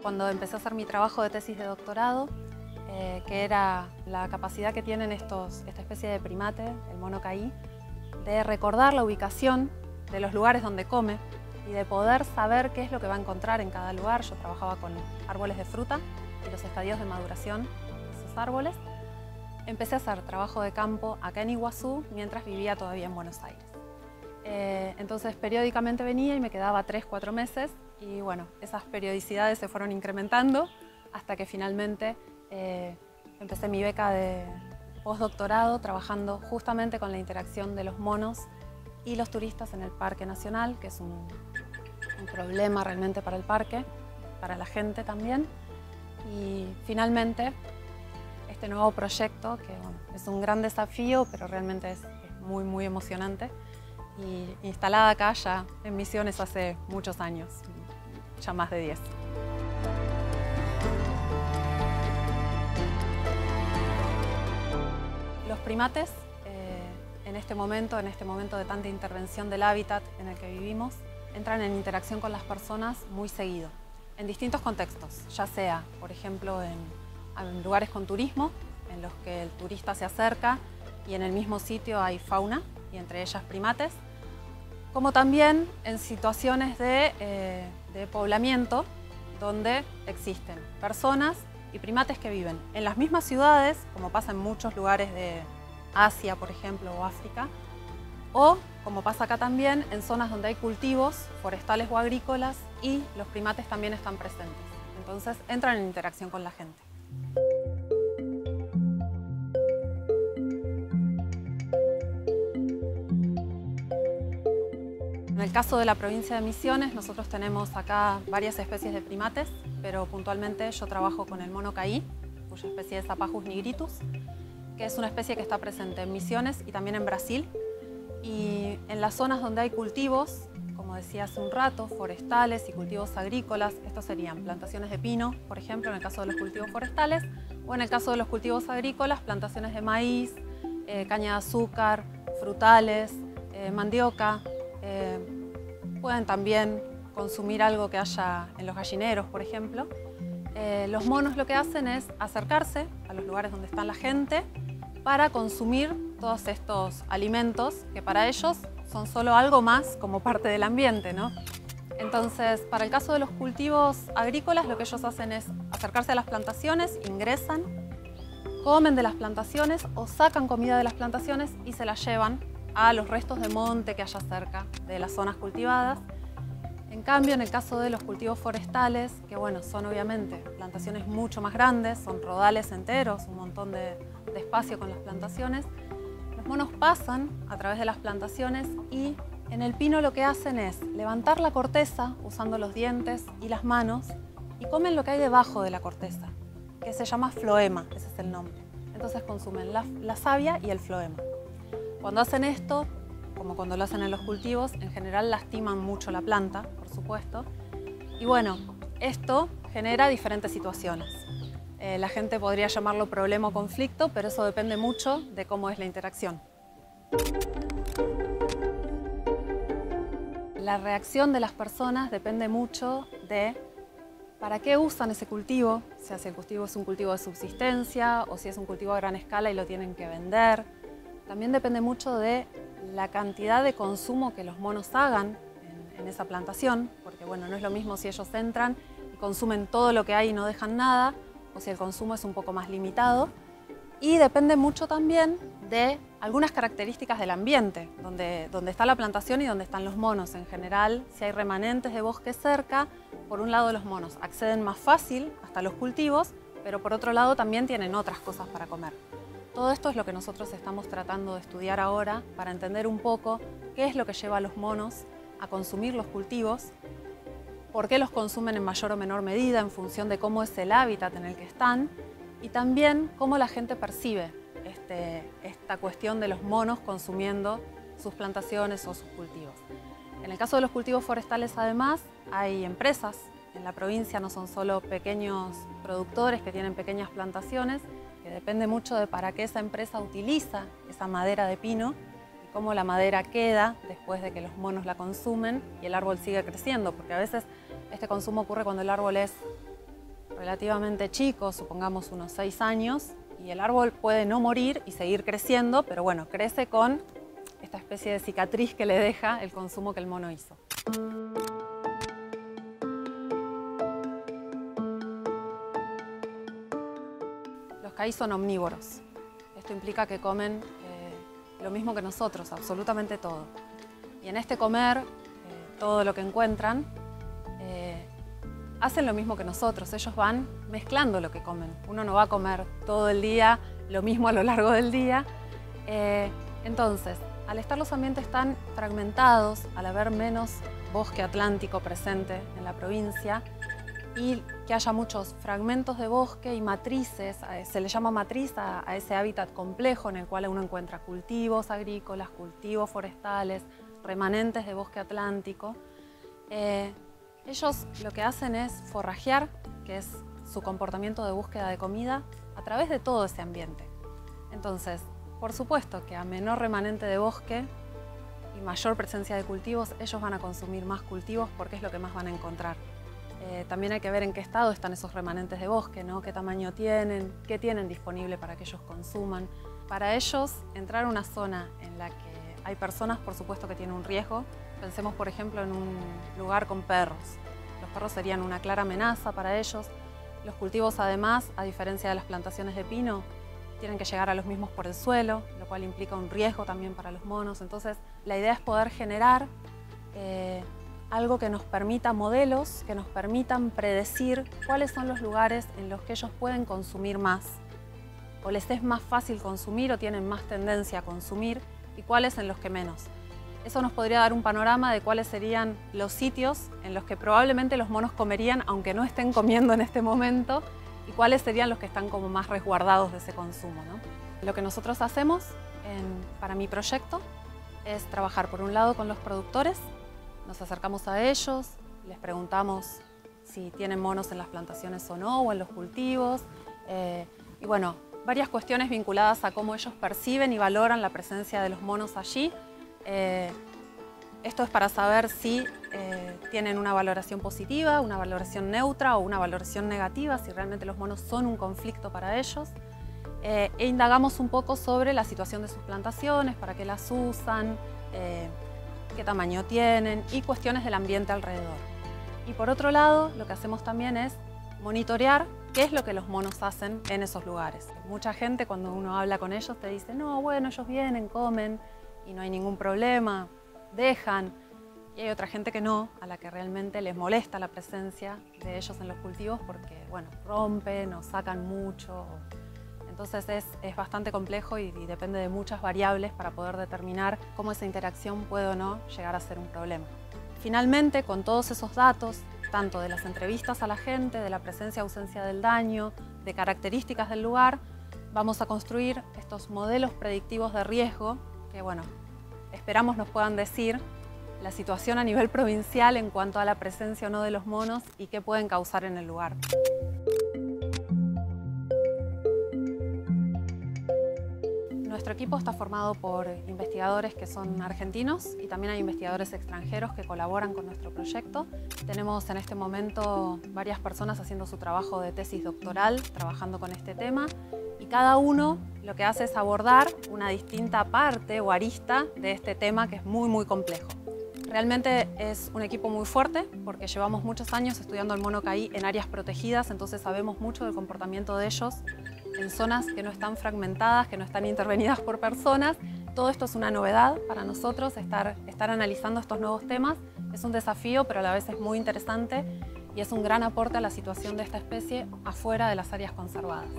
Cuando empecé a hacer mi trabajo de tesis de doctorado, que era la capacidad que tienen esta especie de primate, el mono caí, de recordar la ubicación de los lugares donde come y de poder saber qué es lo que va a encontrar en cada lugar. Yo trabajaba con árboles de fruta y los estadios de maduración de esos árboles. Empecé a hacer trabajo de campo acá en Iguazú mientras vivía todavía en Buenos Aires. Entonces periódicamente venía y me quedaba 3-4 meses y bueno, esas periodicidades se fueron incrementando hasta que finalmente empecé mi beca de postdoctorado trabajando justamente con la interacción de los monos y los turistas en el Parque Nacional, que es un problema realmente para el parque, para la gente también. Y finalmente este nuevo proyecto, que bueno, es un gran desafío, pero realmente es muy emocionante. Y instalada acá ya en Misiones hace muchos años, ya más de 10. Los primates, en este momento de tanta intervención del hábitat en el que vivimos, entran en interacción con las personas muy seguido, en distintos contextos, ya sea, por ejemplo, en lugares con turismo, en los que el turista se acerca y en el mismo sitio hay fauna, y entre ellas primates, como también en situaciones de poblamiento, donde existen personas y primates que viven en las mismas ciudades, como pasa en muchos lugares de Asia, por ejemplo, o África, o, como pasa acá también, en zonas donde hay cultivos forestales o agrícolas y los primates también están presentes. Entonces, entran en interacción con la gente. En el caso de la provincia de Misiones, nosotros tenemos acá varias especies de primates, pero puntualmente yo trabajo con el mono caí, cuya especie es Apajus nigritus, que es una especie que está presente en Misiones y también en Brasil. Y en las zonas donde hay cultivos, como decía hace un rato, forestales y cultivos agrícolas, estos serían plantaciones de pino, por ejemplo, en el caso de los cultivos forestales, o en el caso de los cultivos agrícolas, plantaciones de maíz, caña de azúcar, frutales, mandioca. Pueden también consumir algo que haya en los gallineros, por ejemplo. Los monos lo que hacen es acercarse a los lugares donde está la gente para consumir todos estos alimentos que para ellos son solo algo más como parte del ambiente, ¿no? Entonces, para el caso de los cultivos agrícolas, lo que ellos hacen es acercarse a las plantaciones, ingresan, comen de las plantaciones o sacan comida de las plantaciones y se la llevan a los restos de monte que haya cerca de las zonas cultivadas. En cambio, en el caso de los cultivos forestales, que bueno, son obviamente plantaciones mucho más grandes, son rodales enteros, un montón de espacio con las plantaciones, los monos pasan a través de las plantaciones y en el pino lo que hacen es levantar la corteza usando los dientes y las manos y comen lo que hay debajo de la corteza, que se llama floema, ese es el nombre. Entonces consumen la savia y el floema. Cuando hacen esto, como cuando lo hacen en los cultivos, en general lastiman mucho la planta, por supuesto. Y bueno, esto genera diferentes situaciones. La gente podría llamarlo problema o conflicto, pero eso depende mucho de cómo es la interacción. La reacción de las personas depende mucho de para qué usan ese cultivo, o sea, si el cultivo es un cultivo de subsistencia o si es un cultivo a gran escala y lo tienen que vender. También depende mucho de la cantidad de consumo que los monos hagan en esa plantación, porque bueno, no es lo mismo si ellos entran y consumen todo lo que hay y no dejan nada, o si el consumo es un poco más limitado. Y depende mucho también de algunas características del ambiente, donde está la plantación y donde están los monos. En general, si hay remanentes de bosque cerca, por un lado los monos acceden más fácil hasta los cultivos, pero por otro lado también tienen otras cosas para comer. Todo esto es lo que nosotros estamos tratando de estudiar ahora para entender un poco qué es lo que lleva a los monos a consumir los cultivos por qué los consumen en mayor o menor medida en función de cómo es el hábitat en el que están y también cómo la gente percibe esta cuestión de los monos consumiendo sus plantaciones o sus cultivos. En el caso de los cultivos forestales, además, hay empresas en la provincia, no son solo pequeños productores que tienen pequeñas plantaciones, que depende mucho de para qué esa empresa utiliza esa madera de pino y cómo la madera queda después de que los monos la consumen y el árbol sigue creciendo, porque a veces este consumo ocurre cuando el árbol es relativamente chico, supongamos unos 6 años, y el árbol puede no morir y seguir creciendo, pero bueno, crece con esta especie de cicatriz que le deja el consumo que el mono hizo. Los caí son omnívoros. Esto implica que comen lo mismo que nosotros, absolutamente todo. Y en este comer, todo lo que encuentran, hacen lo mismo que nosotros. Ellos van mezclando lo que comen. Uno no va a comer todo el día lo mismo a lo largo del día. Entonces, al estar los ambientes tan fragmentados, al haber menos bosque atlántico presente en la provincia y que haya muchos fragmentos de bosque y matrices, se le llama matriz a ese hábitat complejo en el cual uno encuentra cultivos agrícolas, cultivos forestales, remanentes de bosque atlántico. Ellos lo que hacen es forrajear, que es su comportamiento de búsqueda de comida, a través de todo ese ambiente. Entonces, por supuesto que a menor remanente de bosque y mayor presencia de cultivos, ellos van a consumir más cultivos porque es lo que más van a encontrar. También hay que ver en qué estado están esos remanentes de bosque, ¿no? Qué tamaño tienen, qué tienen disponible para que ellos consuman. Para ellos, entrar a una zona en la que hay personas, por supuesto que tiene un riesgo. Pensemos, por ejemplo, en un lugar con perros. Los perros serían una clara amenaza para ellos. Los cultivos, además, a diferencia de las plantaciones de pino, tienen que llegar a los mismos por el suelo, lo cual implica un riesgo también para los monos. Entonces, la idea es poder generar algo que nos permita modelos, que nos permitan predecir cuáles son los lugares en los que ellos pueden consumir más, o les es más fácil consumir o tienen más tendencia a consumir, y cuáles en los que menos. Eso nos podría dar un panorama de cuáles serían los sitios en los que probablemente los monos comerían, aunque no estén comiendo en este momento, y cuáles serían los que están como más resguardados de ese consumo, ¿no? Lo que nosotros hacemos para mi proyecto es trabajar por un lado con los productores, nos acercamos a ellos, les preguntamos si tienen monos en las plantaciones o no, o en los cultivos, y bueno, varias cuestiones vinculadas a cómo ellos perciben y valoran la presencia de los monos allí. Esto es para saber si tienen una valoración positiva, una valoración neutra o una valoración negativa, si realmente los monos son un conflicto para ellos. E indagamos un poco sobre la situación de sus plantaciones, para qué las usan, qué tamaño tienen y cuestiones del ambiente alrededor. Y por otro lado, lo que hacemos también es monitorear qué es lo que los monos hacen en esos lugares. Mucha gente, cuando uno habla con ellos, te dice, no, bueno, ellos vienen, comen y no hay ningún problema, dejan. Y hay otra gente que no, a la que realmente les molesta la presencia de ellos en los cultivos porque, bueno, rompen o sacan mucho. Entonces es bastante complejo y depende de muchas variables para poder determinar cómo esa interacción puede o no llegar a ser un problema. Finalmente, con todos esos datos, tanto de las entrevistas a la gente, de la presencia o ausencia del daño, de características del lugar, vamos a construir estos modelos predictivos de riesgo que, bueno, esperamos nos puedan decir la situación a nivel provincial en cuanto a la presencia o no de los monos y qué pueden causar en el lugar. Nuestro equipo está formado por investigadores que son argentinos y también hay investigadores extranjeros que colaboran con nuestro proyecto. Tenemos en este momento varias personas haciendo su trabajo de tesis doctoral, trabajando con este tema, y cada uno lo que hace es abordar una distinta parte o arista de este tema que es muy complejo. Realmente es un equipo muy fuerte porque llevamos muchos años estudiando el mono caí en áreas protegidas, entonces sabemos mucho del comportamiento de ellos en zonas que no están fragmentadas, que no están intervenidas por personas. Todo esto es una novedad para nosotros, estar analizando estos nuevos temas. Es un desafío, pero a la vez es muy interesante y es un gran aporte a la situación de esta especie afuera de las áreas conservadas.